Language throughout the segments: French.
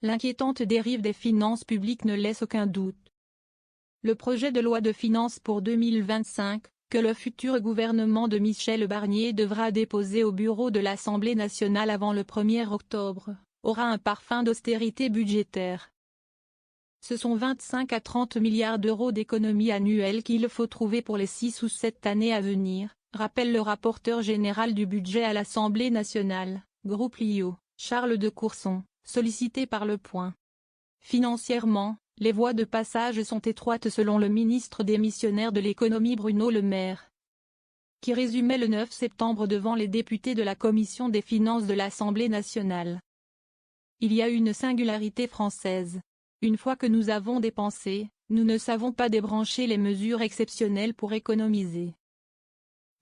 L'inquiétante dérive des finances publiques ne laisse aucun doute. Le projet de loi de finances pour 2025, que le futur gouvernement de Michel Barnier devra déposer au bureau de l'Assemblée nationale avant le 1er octobre, aura un parfum d'austérité budgétaire. Ce sont 25 à 30 milliards d'euros d'économies annuelles qu'il faut trouver pour les 6 ou 7 années à venir, rappelle le rapporteur général du budget à l'Assemblée nationale, Groupe Lio, Charles de Courson, sollicité par Le Point. Financièrement, les voies de passage sont étroites selon le ministre démissionnaire de l'économie Bruno Le Maire, qui résumait le 9 septembre devant les députés de la Commission des finances de l'Assemblée nationale. Il y a une singularité française. Une fois que nous avons dépensé, nous ne savons pas débrancher les mesures exceptionnelles pour économiser.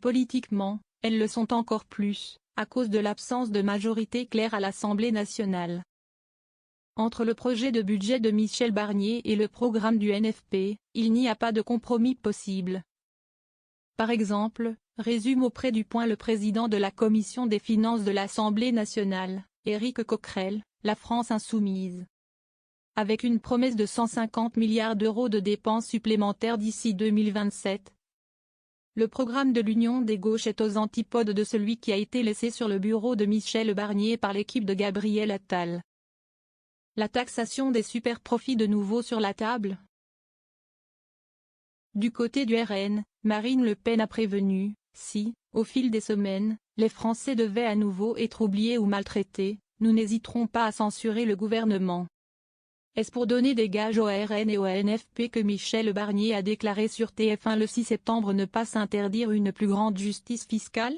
Politiquement, elles le sont encore plus, à cause de l'absence de majorité claire à l'Assemblée nationale. Entre le projet de budget de Michel Barnier et le programme du NFP, il n'y a pas de compromis possible. Par exemple, résume auprès du Point le président de la Commission des finances de l'Assemblée nationale, Éric Coquerel, la France insoumise. Avec une promesse de 150 milliards d'euros de dépenses supplémentaires d'ici 2027. Le programme de l'Union des gauches est aux antipodes de celui qui a été laissé sur le bureau de Michel Barnier par l'équipe de Gabriel Attal. La taxation des superprofits de nouveau sur la table? Du côté du RN, Marine Le Pen a prévenu, si, au fil des semaines, les Français devaient à nouveau être oubliés ou maltraités, nous n'hésiterons pas à censurer le gouvernement. Est-ce pour donner des gages au RN et au NFP que Michel Barnier a déclaré sur TF1 le 6 septembre ne pas s'interdire une plus grande justice fiscale?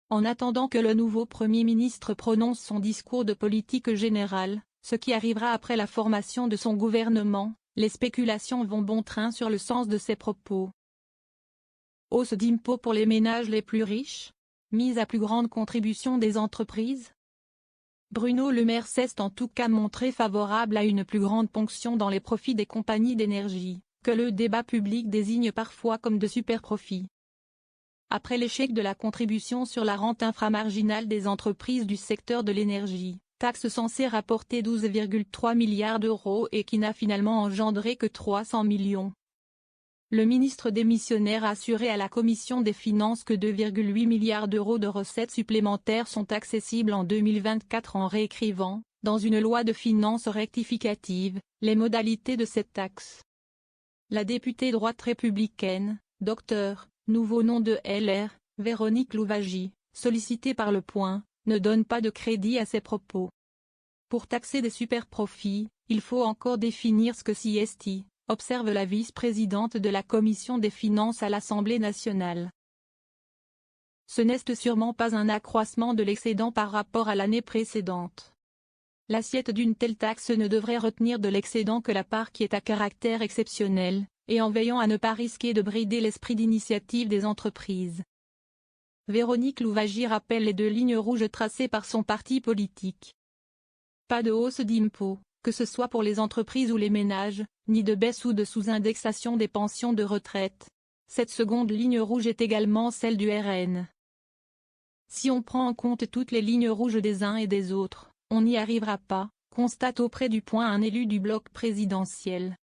En attendant que le nouveau Premier ministre prononce son discours de politique générale, ce qui arrivera après la formation de son gouvernement, les spéculations vont bon train sur le sens de ses propos. Hausse d'impôts pour les ménages les plus riches? Mise à plus grande contribution des entreprises? Bruno Le Maire s'est en tout cas montré favorable à une plus grande ponction dans les profits des compagnies d'énergie, que le débat public désigne parfois comme de superprofits. Après l'échec de la contribution sur la rente inframarginale des entreprises du secteur de l'énergie, taxe censée rapporter 12,3 milliards d'euros et qui n'a finalement engendré que 300 millions. Le ministre démissionnaire a assuré à la Commission des finances que 2,8 milliards d'euros de recettes supplémentaires sont accessibles en 2024 en réécrivant, dans une loi de finances rectificative, les modalités de cette taxe. La députée droite républicaine, Dr, nouveau nom de LR, Véronique Louwagie, sollicitée par Le Point, ne donne pas de crédit à ses propos. Pour taxer des superprofits, il faut encore définir ce que CST, observe la vice-présidente de la Commission des finances à l'Assemblée nationale. Ce n'est sûrement pas un accroissement de l'excédent par rapport à l'année précédente. L'assiette d'une telle taxe ne devrait retenir de l'excédent que la part qui est à caractère exceptionnel, et en veillant à ne pas risquer de brider l'esprit d'initiative des entreprises. Véronique Louwagie rappelle les deux lignes rouges tracées par son parti politique. Pas de hausse d'impôts, que ce soit pour les entreprises ou les ménages, ni de baisse ou de sous-indexation des pensions de retraite. Cette seconde ligne rouge est également celle du RN. Si on prend en compte toutes les lignes rouges des uns et des autres, on n'y arrivera pas, constate auprès du Point un élu du bloc présidentiel.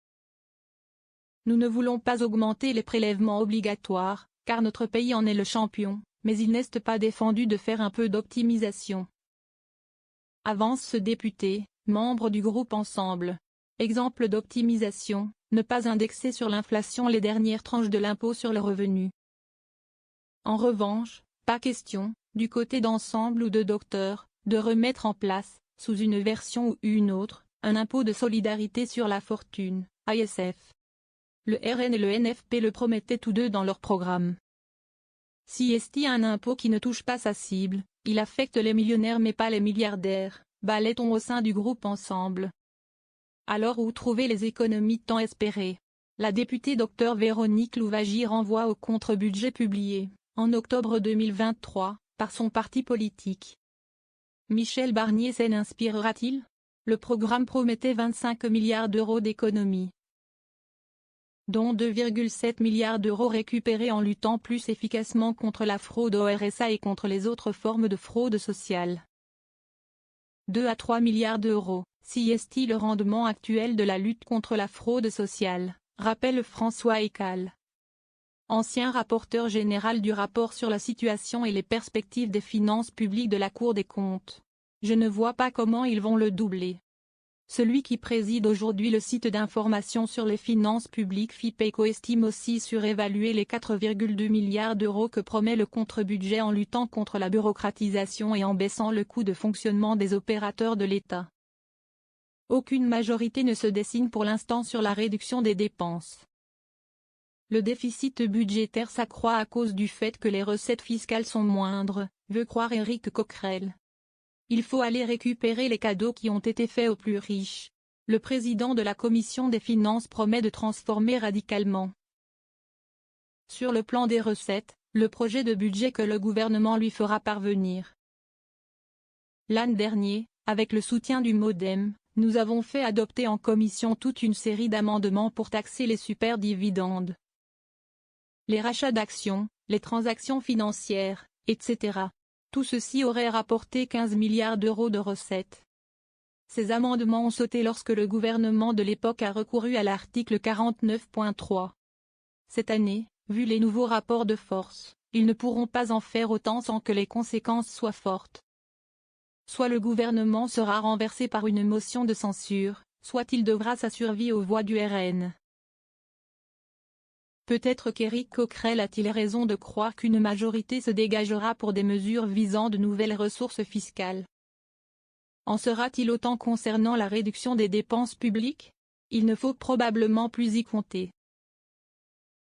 Nous ne voulons pas augmenter les prélèvements obligatoires, car notre pays en est le champion, mais il n'est pas défendu de faire un peu d'optimisation. Avance ce député, membre du groupe Ensemble. Exemple d'optimisation, ne pas indexer sur l'inflation les dernières tranches de l'impôt sur le revenu. En revanche, pas question, du côté d'Ensemble ou de Docteur, de remettre en place, sous une version ou une autre, un impôt de solidarité sur la fortune, ISF. Le RN et le NFP le promettaient tous deux dans leur programme. Si CST a un impôt qui ne touche pas sa cible, il affecte les millionnaires mais pas les milliardaires, balait-on au sein du groupe Ensemble. Alors où trouver les économies tant espérées? La députée Dr Véronique Louwagie renvoie au contre-budget publié, en octobre 2023, par son parti politique. Michel Barnier s'en inspirera-t-il? Le programme promettait 25 milliards d'euros d'économies, dont 2,7 milliards d'euros récupérés en luttant plus efficacement contre la fraude au RSA et contre les autres formes de fraude sociale. 2 à 3 milliards d'euros, si est le rendement actuel de la lutte contre la fraude sociale, rappelle François Ekal, ancien rapporteur général du rapport sur la situation et les perspectives des finances publiques de la Cour des comptes. Je ne vois pas comment ils vont le doubler. Celui qui préside aujourd'hui le site d'information sur les finances publiques FIPECO estime aussi surévaluer les 4,2 milliards d'euros que promet le contre-budget en luttant contre la bureaucratisation et en baissant le coût de fonctionnement des opérateurs de l'État. Aucune majorité ne se dessine pour l'instant sur la réduction des dépenses. Le déficit budgétaire s'accroît à cause du fait que les recettes fiscales sont moindres, veut croire Éric Coquerel. Il faut aller récupérer les cadeaux qui ont été faits aux plus riches. Le président de la Commission des finances promet de transformer radicalement. Sur le plan des recettes, le projet de budget que le gouvernement lui fera parvenir. L'an dernier, avec le soutien du MoDem, nous avons fait adopter en commission toute une série d'amendements pour taxer les superdividendes, les rachats d'actions, les transactions financières, etc. Tout ceci aurait rapporté 15 milliards d'euros de recettes. Ces amendements ont sauté lorsque le gouvernement de l'époque a recouru à l'article 49.3. Cette année, vu les nouveaux rapports de force, ils ne pourront pas en faire autant sans que les conséquences soient fortes. Soit le gouvernement sera renversé par une motion de censure, soit il devra sa survie aux voix du RN. Peut-être qu'Éric Coquerel a-t-il raison de croire qu'une majorité se dégagera pour des mesures visant de nouvelles ressources fiscales. En sera-t-il autant concernant la réduction des dépenses publiques? Il ne faut probablement plus y compter.